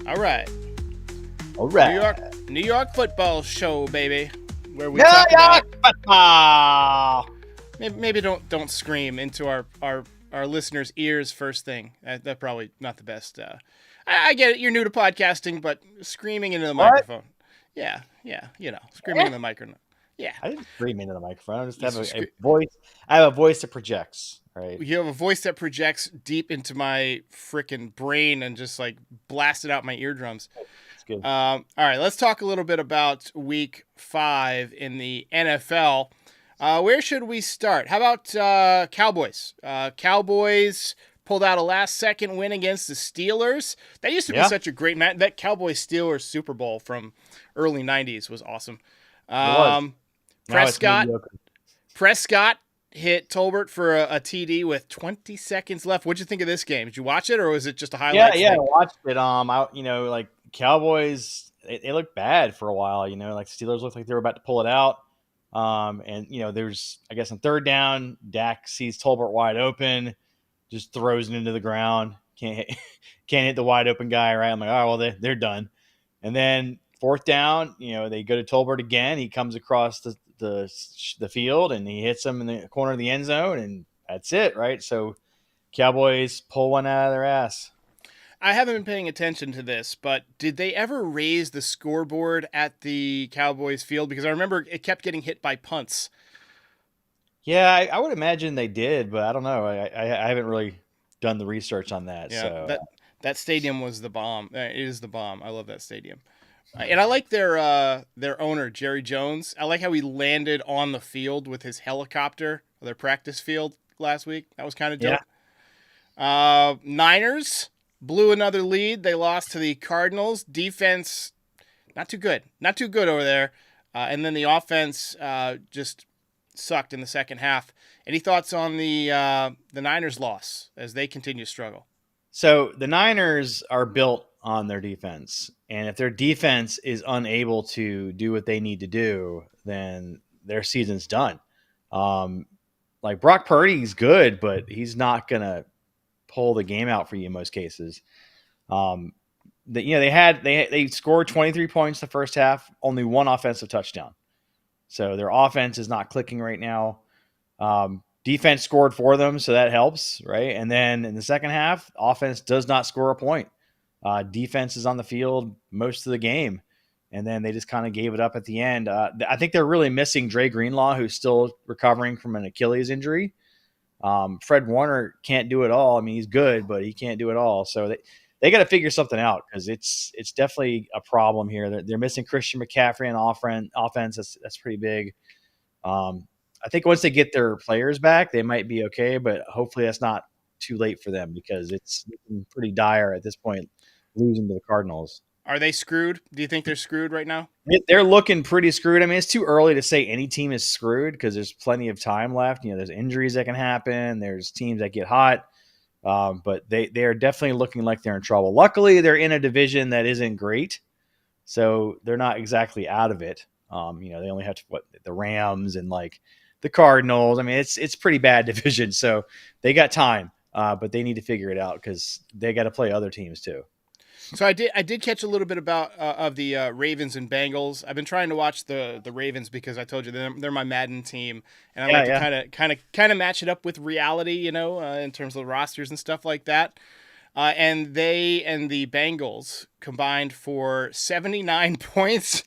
All right. All right. New York football show, baby. Where we New talk about York football. maybe don't scream into our listeners' ears first thing. That's probably not the best. I get it. You're new to podcasting, but screaming into the What? microphone. Yeah. Screaming in the microphone. Yeah. I didn't scream into the microphone. I just You have a scre- voice. I have a voice that projects, right? You have a voice that projects deep into my freaking brain and just like blasted out my eardrums. It's good. All right, let's talk a little bit about Week 5 in the NFL. Where should we start? How about Cowboys? Cowboys pulled out a last-second win against the Steelers. That used to be such a great match. That Cowboys-Steelers Super Bowl from early 90s was awesome. It was. Prescott hit Tolbert for a TD with 20 seconds left. What'd you think of this game? Did you watch it, or was it just a highlight? Yeah, I watched it. Like Cowboys, they looked bad for a while. Like Steelers looked like they were about to pull it out. There's, I guess, on third down, Dak sees Tolbert wide open, just throws it into the ground. Can't hit the wide open guy, right? I'm like, oh well, they're done. And then fourth down, they go to Tolbert again. He comes across the field and he hits him in the corner of the end zone, and that's it, right? So Cowboys pull one out of their ass. I haven't been paying attention to this, but did they ever raise the scoreboard at the Cowboys field? Because I remember it kept getting hit by punts. Yeah, I would imagine they did, but I don't know. I haven't really done the research on that. Yeah, so that stadium was the bomb. It is the bomb. I love that stadium. And I like their owner, Jerry Jones. I like how he landed on the field with his helicopter, their practice field last week. That was kind of dope. Yeah. Niners blew another lead. They lost to the Cardinals. Defense, not too good. Not too good over there. And then the offense just sucked in the second half. Any thoughts on the Niners loss as they continue to struggle? So the Niners are built on their defense. And if their defense is unable to do what they need to do, then their season's done. Like Brock Purdy's good, but he's not going to pull the game out for you in most cases. They scored 23 points the first half, only one offensive touchdown. So their offense is not clicking right now. Defense scored for them, so that helps, right? And then in the second half, offense does not score a point. Defense is on the field most of the game, and then they just kind of gave it up at the end. I think they're really missing Dre Greenlaw, who's still recovering from an Achilles injury. Fred Warner can't do it all. I mean, he's good, but he can't do it all. So they got to figure something out, because it's definitely a problem here. They're missing Christian McCaffrey on offense. That's pretty big. I think once they get their players back, they might be okay, but hopefully that's not too late for them, because it's pretty dire at this point, losing to the Cardinals. Are they screwed? Do you think they're screwed right now? They're looking pretty screwed. I mean, it's too early to say any team is screwed, because there's plenty of time left. There's injuries that can happen. There's teams that get hot. But they are definitely looking like they're in trouble. Luckily, they're in a division that isn't great, so they're not exactly out of it. They only have the Rams and like the Cardinals. I mean, it's pretty bad division, so they got time, but they need to figure it out, because they got to play other teams too. So I did catch a little bit about of the Ravens and Bengals. I've been trying to watch the Ravens because I told you they're my Madden team, and I like to kind of match it up with reality, in terms of the rosters and stuff like that. And they and the Bengals combined for 79 points,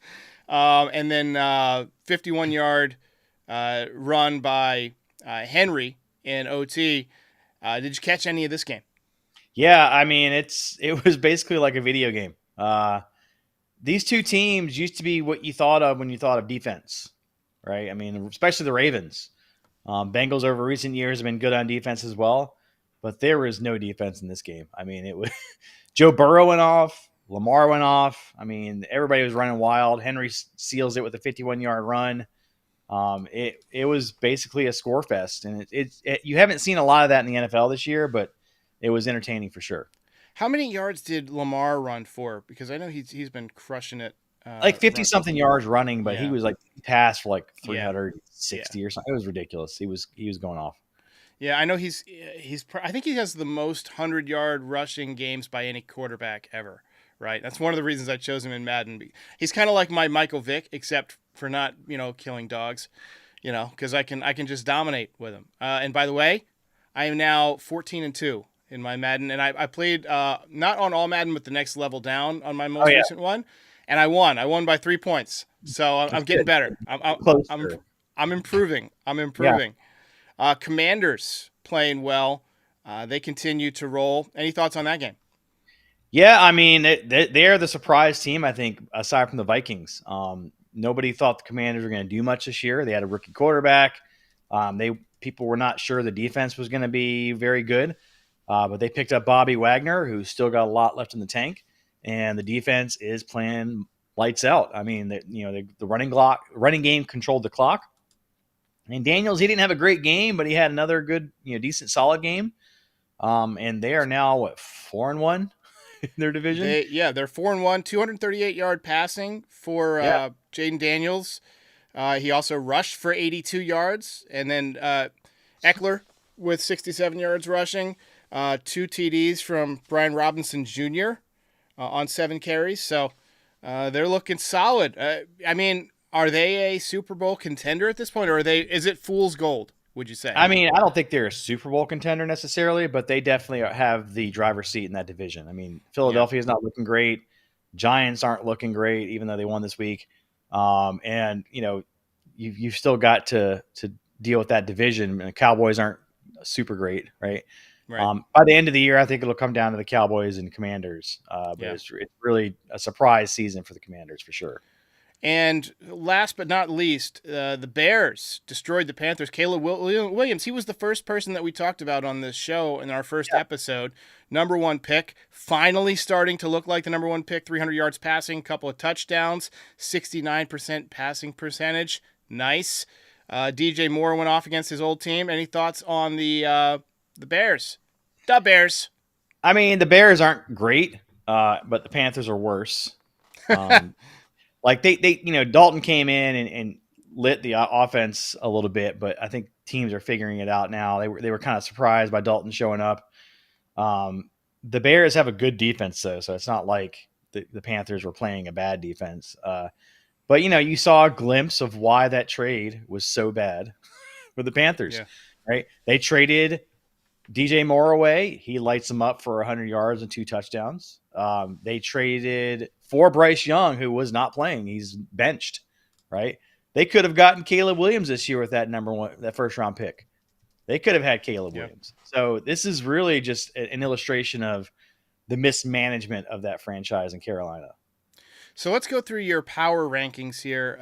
and then 51-yard run by Henry in OT. Did you catch any of this game? Yeah, I mean, it was basically like a video game. These two teams used to be what you thought of when you thought of defense, right? I mean, especially the Ravens. Bengals over recent years have been good on defense as well, but there was no defense in this game. I mean, it was Joe Burrow went off, Lamar went off. I mean, everybody was running wild. Henry seals it with a 51-yard run. It was basically a score fest, and you haven't seen a lot of that in the NFL this year, but it was entertaining for sure. How many yards did Lamar run for? Because I know he's been crushing it. Like 50-something yards running, but he was like passed for like 360 or something. It was ridiculous. He was going off. Yeah, I know I think he has the most 100-yard rushing games by any quarterback ever right? That's one of the reasons I chose him in Madden. He's kind of like my Michael Vick, except for not, killing dogs, because I can just dominate with him. And by the way, I am now 14-2 in my Madden, and I played not on all Madden, but the next level down on my Oh most yeah, recent one, and I won. I won by 3 points, so I'm that's getting good. better. I'm Closer. I'm improving. I'm Yeah. improving. Commanders playing well. They continue to roll. Any thoughts on that game? Yeah, I mean, they're the surprise team, I think, aside from the Vikings. Nobody thought the Commanders were going to do much this year. They had a rookie quarterback. People were not sure the defense was going to be very good, but they picked up Bobby Wagner, who's still got a lot left in the tank, and the defense is playing lights out. I mean, the running game controlled the clock. And Daniels, he didn't have a great game, but he had another good, decent, solid game. And they are now 4-1 in their division. They're 4-1, 238-yard passing for Yeah. Jaden Daniels. He also rushed for 82 yards, and then Eckler with 67 yards rushing. 2 TDs from Brian Robinson Jr. On 7 carries. So they're looking solid. I mean, are they a Super Bowl contender at this point, or is it fool's gold, would you say? I mean, I don't think they're a Super Bowl contender necessarily, but they definitely have the driver's seat in that division. I mean, Philadelphia is not looking great. Giants aren't looking great, even though they won this week. And you've still got to deal with that division. And the Cowboys aren't super great, right? Right. By the end of the year, I think it'll come down to the Cowboys and Commanders. But Yeah. it's really a surprise season for the Commanders for sure. And last but not least, the Bears destroyed the Panthers. Caleb Williams, he was the first person that we talked about on this show in our first episode. Number 1 pick, finally starting to look like the number 1 pick. 300 yards passing, couple of touchdowns, 69% passing percentage. Nice. DJ Moore went off against his old team. Any thoughts on the Bears? The Bears. I mean, the Bears aren't great, but the Panthers are worse. Like they Dalton came in and lit the offense a little bit, but I think teams are figuring it out now. They were kind of surprised by Dalton showing up. The Bears have a good defense though, so it's not like the Panthers were playing a bad defense. But you saw a glimpse of why that trade was so bad for the Panthers, right? They traded DJ Moore away. He lights them up for 100 yards and 2 touchdowns. They traded for Bryce Young, who was not playing. He's benched, right? They could have gotten Caleb Williams this year with that first round pick. They could have had Caleb Williams. So this is really just an illustration of the mismanagement of that franchise in Carolina. So let's go through your power rankings here.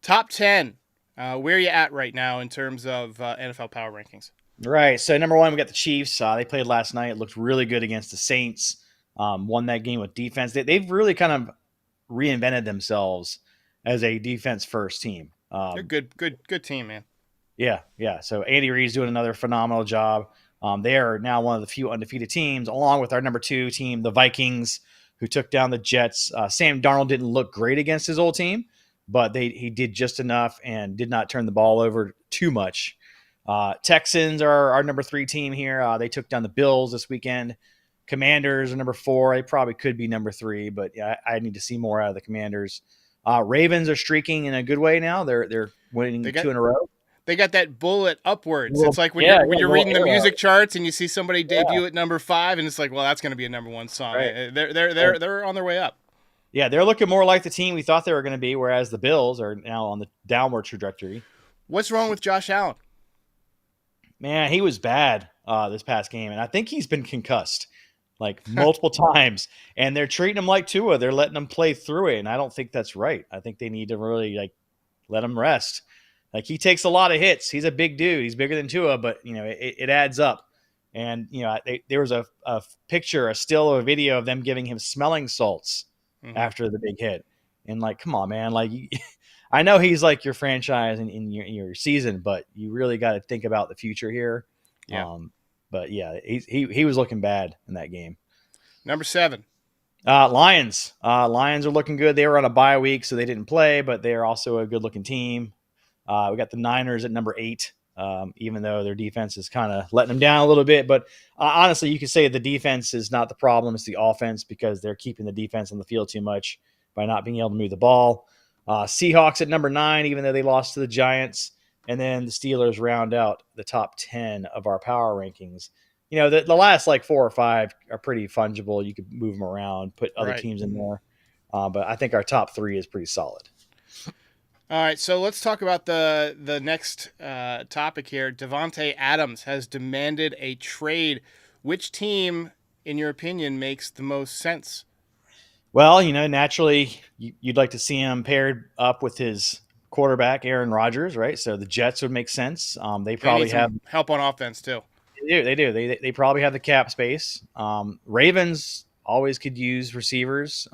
Top 10. Where are you at right now in terms of NFL power rankings? Right. So number 1, we got the Chiefs. They played last night. It looked really good against the Saints. Won that game with defense. They've really kind of reinvented themselves as a defense first team. They're good team, man. Yeah. So Andy Reid's doing another phenomenal job. They are now one of the few undefeated teams, along with our number 2 team, the Vikings, who took down the Jets. Sam Darnold didn't look great against his old team, but he did just enough and did not turn the ball over too much. Texans are our number 3 team here. They took down the Bills this weekend. Commanders are number 4. They probably could be number 3, but I need to see more out of the Commanders. Ravens are streaking in a good way now. They're winning 2 in a row. They got that bullet upwards. It's like when you're reading the music charts and you see somebody debut at number 5, and it's like, well, that's going to be a number 1 song. Right. They're on their way up. Yeah, they're looking more like the team we thought they were going to be, whereas the Bills are now on the downward trajectory. What's wrong with Josh Allen? Man, he was bad this past game, and I think he's been concussed like multiple times, and they're treating him like Tua. They're letting him play through it, and I don't think that's right. I think they need to really let him rest. Like, he takes a lot of hits. He's a big dude. He's bigger than Tua, but it adds up. And there was a picture, a still, a video of them giving him smelling salts after the big hit. And come on, man. I know he's like your franchise in your season, but you really got to think about the future here. Yeah. But yeah, he was looking bad in that game. Number 7. Lions. Lions are looking good. They were on a bye week, so they didn't play, but they're also a good looking team. We got the Niners at number 8. even though their defense is kind of letting them down a little bit. But honestly, you could say the defense is not the problem; it's the offense because they're keeping the defense on the field too much by not being able to move the ball. Seahawks at number 9, even though they lost to the Giants, and then the Steelers round out the top 10 of our power rankings. The last like 4 or 5 are pretty fungible. You could move them around, put other Right. teams in there. But I think our top 3 is pretty solid. All right, so let's talk about the next topic here. Devontae Adams has demanded a trade. Which team, in your opinion, makes the most sense? Well, naturally, you'd like to see him paired up with his quarterback, Aaron Rodgers, right? So the Jets would make sense. They They need probably have. some help on offense too. They do. They probably have the cap space. Ravens always could use receivers.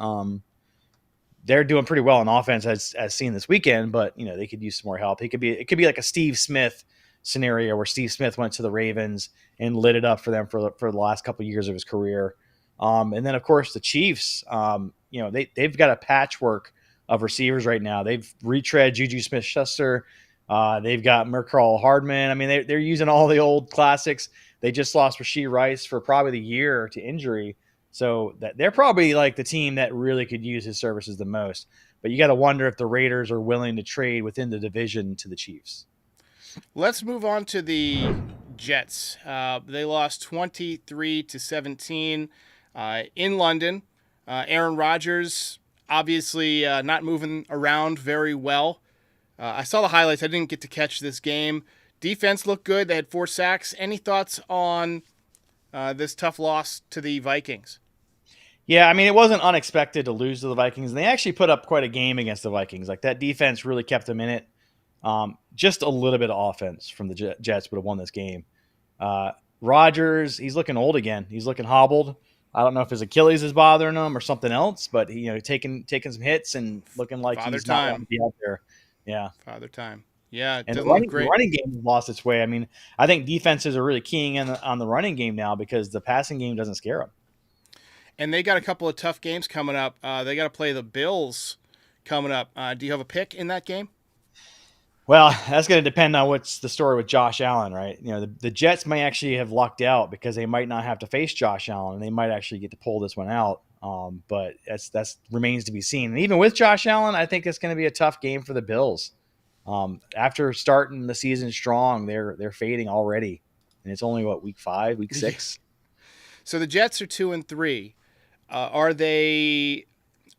They're doing pretty well on offense as seen this weekend, but they could use some more help. It could be like a Steve Smith scenario where Steve Smith went to the Ravens and lit it up for them for the last couple of years of his career. And then of course the Chiefs, they've got a patchwork of receivers right now. They've retread Juju Smith-Schuster. They've got Mercrell Hardman. I mean, they're using all the old classics. They just lost Rashee Rice for probably the year to injury. So they're probably like the team that really could use his services the most. But you got to wonder if the Raiders are willing to trade within the division to the Chiefs. Let's move on to the Jets. They lost 23-17 in London. Aaron Rodgers obviously not moving around very well. I saw the highlights. I didn't get to catch this game. Defense looked good. They had 4 sacks. Any thoughts on this tough loss to the Vikings? Yeah, I mean, it wasn't unexpected to lose to the Vikings. And they actually put up quite a game against the Vikings. Like that defense really kept them in it. Just a little bit of offense from the Jets would have won this game. Rodgers, he's looking old again. He's looking hobbled. I don't know if his Achilles is bothering him or something else, but taking some hits and looking like Father he's not wanting time. to be out there. Yeah. Father time. Yeah, it And the doesn't look running, the great. running game has lost its way. I mean, I think defenses are really keying in on the running game now because the passing game doesn't scare them. And they got a couple of tough games coming up. They got to play the Bills coming up. Do you have a pick in that game? Well, that's going to depend on what's the story with Josh Allen, right? The Jets may actually have lucked out because they might not have to face Josh Allen, and they might actually get to pull this one out. But that's remains to be seen. And even with Josh Allen, I think it's going to be a tough game for the Bills. After starting the season strong, they're fading already, and it's only week 5, week 6. So the Jets are 2-3. Are they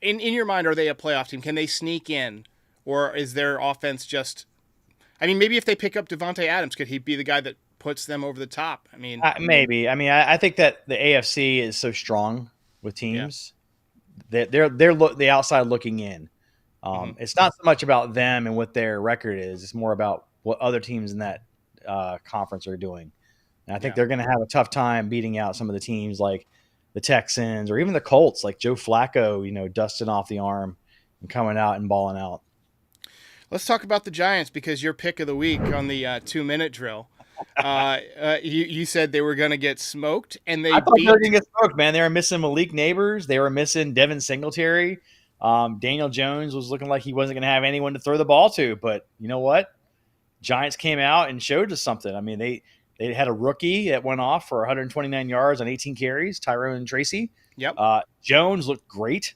in your mind? Are they a playoff team? Can they sneak in, or is their offense just? I mean, maybe if they pick up Devontae Adams, could he be the guy that puts them over the top? I mean, Maybe. I mean, I think that the AFC is so strong with teams that they're the outside looking in. It's not so much about them and what their record is. It's more about what other teams in that conference are doing. And I think they're going to have a tough time beating out some of the teams like the Texans or even the Colts, like Joe Flacco, dusting off the arm and coming out and balling out. let's talk about the Giants because your pick of the week on the 2-minute drill. You said they were going to get smoked, and I thought they were going to get smoked, man. They were missing Malik Neighbors. They were missing Devin Singletary. Daniel Jones was looking like he wasn't going to have anyone to throw the ball to. But you know what? Giants came out and showed us something. I mean, they had a rookie that went off for 129 yards on 18 carries, Tyrone Tracy. Yep. Jones looked great.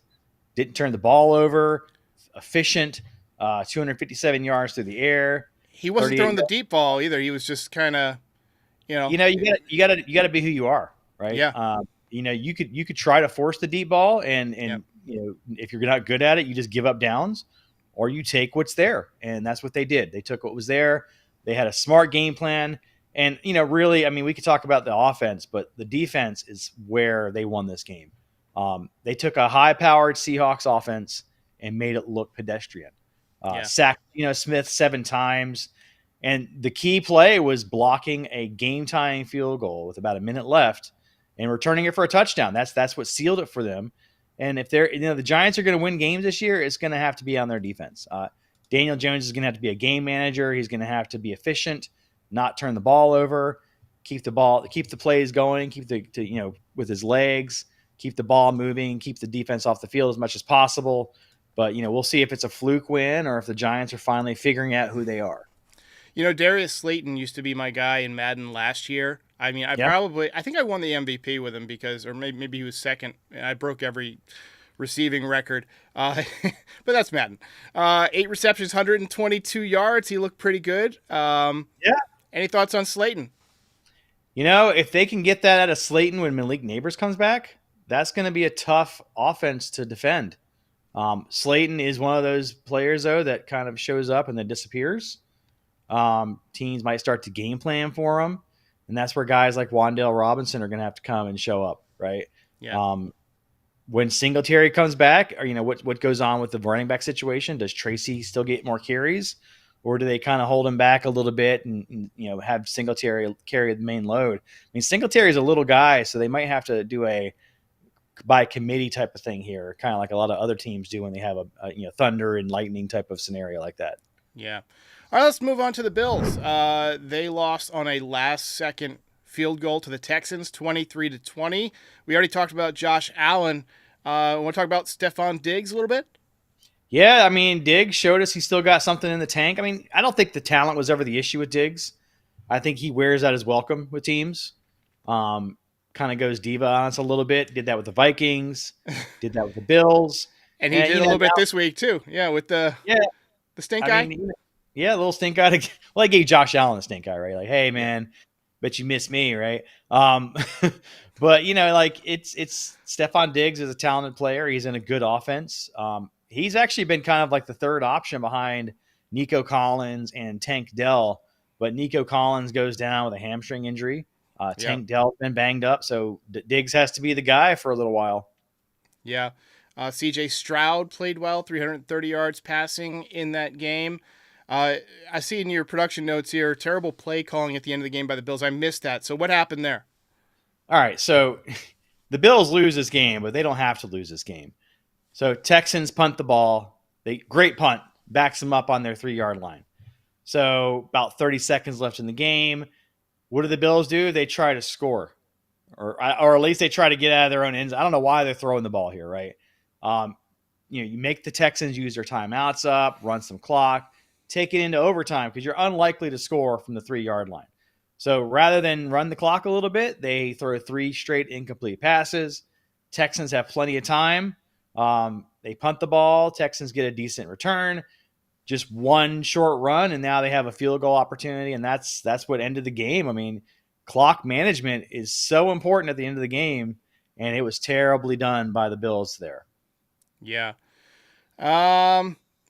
Didn't turn the ball over. Efficient. 257 yards through the air. He wasn't throwing the deep ball either. He was just kind of, you got to be who you are, right? Yeah. You could try to force the deep ball, and if you're not good at it, you just give up downs, or you take what's there, and that's what they did. They took what was there. They had a smart game plan, and really, I mean, we could talk about the offense, but the defense is where they won this game. They took a high-powered Seahawks offense and made it look pedestrian. Sacked Smith 7 times, and the key play was blocking a game-tying field goal with about a minute left and returning it for a touchdown. That's what sealed it for them. And if they're the Giants are going to win games this year, it's going to have to be on their defense. Daniel Jones is going to have to be a game manager. He's going to have to be efficient, not turn the ball over, keep the plays going, with his legs, keep the ball moving, keep the defense off the field as much as possible. But we'll see if it's a fluke win or if the Giants are finally figuring out who they are. Darius Slayton used to be my guy in Madden last year. I mean, Yeah. I think I won the MVP with him or maybe he was second. I broke every receiving record. But that's Madden. 8 receptions, 122 yards. He looked pretty good. Yeah. Any thoughts on Slayton? If they can get that out of Slayton when Malik Neighbors comes back, that's going to be a tough offense to defend. Slayton is one of those players, though, that kind of shows up and then disappears. Teams might start to game plan for him, and that's where guys like Wan'Dale Robinson are going to have to come and show up, right? Yeah. When Singletary comes back, or what goes on with the running back situation? Does Tracy still get more carries, or do they kind of hold him back a little bit and have Singletary carry the main load? I mean, Singletary is a little guy, so they might have to do a by committee type of thing here, kind of like a lot of other teams do when they have a thunder and lightning type of scenario like that. Yeah. All right, let's move on to the Bills. They lost on a last-second field goal to the Texans, 23-20. We already talked about Josh Allen. Want to talk about Stephon Diggs a little bit? Yeah, I mean, Diggs showed us he still got something in the tank. I mean, I don't think the talent was ever the issue with Diggs. I think he wears out his welcome with teams. Kind of goes diva on us a little bit. Did that with the Vikings. Did that with the Bills. And he did a little bit this week too. Yeah, with the stink eye. Yeah, a little stink eye. Well, I gave Josh Allen a stink eye, right? Like, hey man, bet you miss me, right? But it's Stephon Diggs is a talented player. He's in a good offense. He's actually been kind of like the third option behind Nico Collins and Tank Dell. But Nico Collins goes down with a hamstring injury. Tank Dell's been banged up, so Diggs has to be the guy for a little while. Yeah. C.J. Stroud played well, 330 yards passing in that game. I see in your production notes here, terrible play calling at the end of the game by the Bills. I missed that. So what happened there? All right, so the Bills lose this game, but they don't have to lose this game. So Texans punt the ball. Great punt, backs them up on their 3-yard line. So about 30 seconds left in the game. What do the Bills do? They try to score, or at least they try to get out of their own ends. I don't know why they're throwing the ball here, right? You make the Texans use their timeouts up, run some clock, take it into overtime because you're unlikely to score from the 3-yard line. So rather than run the clock a little bit, they throw 3 straight incomplete passes. Texans have plenty of time. They punt the ball. Texans get a decent return. Just one short run, and now they have a field goal opportunity, and that's what ended the game. I mean, clock management is so important at the end of the game, and it was terribly done by the Bills there. Yeah.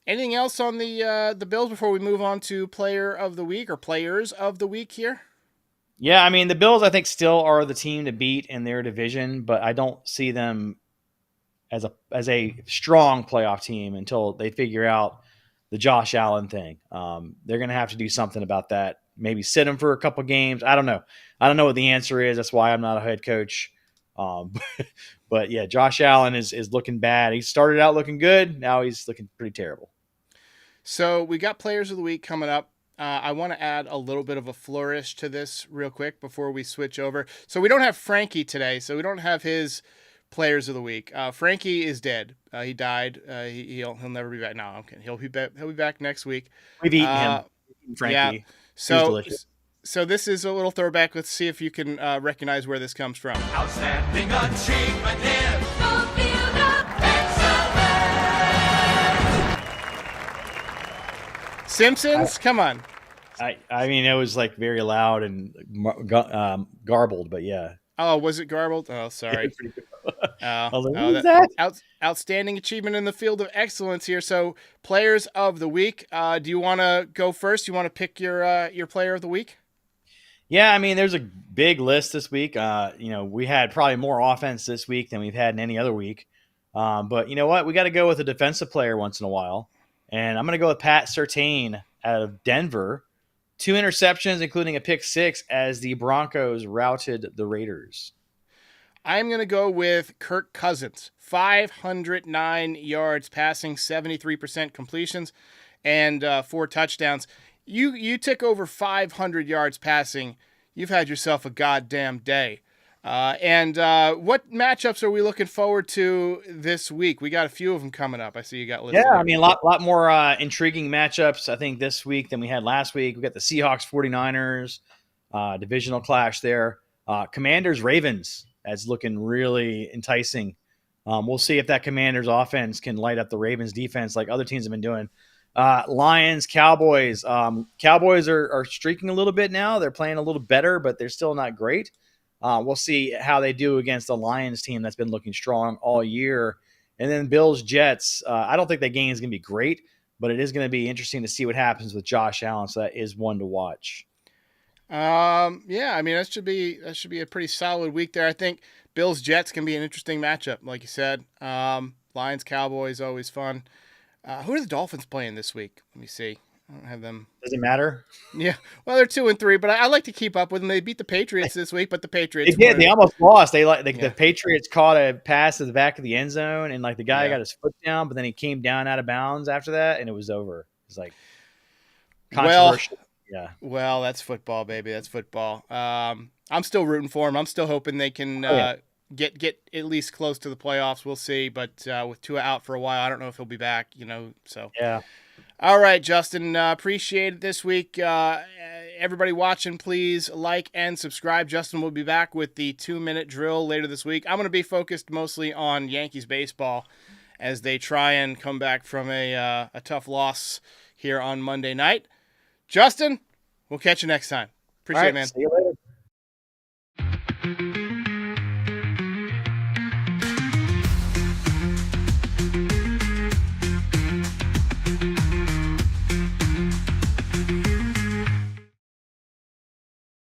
Anything else on the Bills before we move on to player of the week or players of the week here? Yeah, I mean, the Bills, I think, still are the team to beat in their division, but I don't see them as a strong playoff team until they figure out the Josh Allen thing. They're going to have to do something about that. Maybe sit him for a couple games. I don't know. I don't know what the answer is. That's why I'm not a head coach. But yeah, Josh Allen is looking bad. He started out looking good. Now he's looking pretty terrible. So we got players of the week coming up. I want to add a little bit of a flourish to this real quick before we switch over. So we don't have Frankie today, so we don't have his players of the week. Frankie is dead. He died. He'll never be back. No, I'm kidding. He'll be back next week. We've eaten him, Frankie. Yeah. So this is a little throwback. Let's see if you can recognize where this comes from. Outstanding achievement in the field of excellence. Simpsons, come on. I mean, it was like very loud and garbled, but yeah. Oh, was it garbled? Oh, sorry. Outstanding achievement in the field of excellence here. So, players of the week. Do you want to go first? You want to pick your player of the week? Yeah, I mean, there's a big list this week. We had probably more offense this week than we've had in any other week. But you know what? We got to go with a defensive player once in a while. And I'm going to go with Pat Surtain out of Denver. 2 interceptions, including a pick 6, as the Broncos routed the Raiders. I'm going to go with Kirk Cousins. 509 yards passing, 73% completions, and 4 touchdowns. You took over 500 yards passing. You've had yourself a goddamn day. And what matchups are we looking forward to this week? We got a few of them coming up. I see you got listed. Yeah, here. I mean, a lot more intriguing matchups, I think, this week than we had last week. We got the Seahawks 49ers, divisional clash there. Commanders Ravens, that's looking really enticing. We'll see if that Commanders offense can light up the Ravens defense like other teams have been doing. Lions Cowboys. Cowboys are streaking a little bit now. They're playing a little better, but they're still not great. We'll see how they do against the Lions team that's been looking strong all year. And then Bills Jets. I don't think that game is going to be great, but it is going to be interesting to see what happens with Josh Allen. So that is one to watch. Yeah, I mean that should be a pretty solid week there. I think Bills Jets can be an interesting matchup, like you said. Lions Cowboys always fun. Who are the Dolphins playing this week? Let me see. I don't have them. Does it matter? Yeah, well they're 2-3, but I like to keep up with them. They beat the Patriots this week, but the Patriots They did. They almost lost. Yeah. The Patriots caught a pass to the back of the end zone, and like the guy Yeah. got his foot down, but then he came down out of bounds after that, and it was over. It's like controversial. Well, that's football, baby. That's football. I'm still rooting for them. I'm still hoping they can get at least close to the playoffs. We'll see. But with Tua out for a while, I don't know if he'll be back. So Yeah. All right, Justin. Appreciate it this week. Everybody watching, please like and subscribe. Justin will be back with the 2-minute drill later this week. I'm going to be focused mostly on Yankees baseball as they try and come back from a tough loss here on Monday night. Justin, we'll catch you next time. Appreciate it, man. See you later.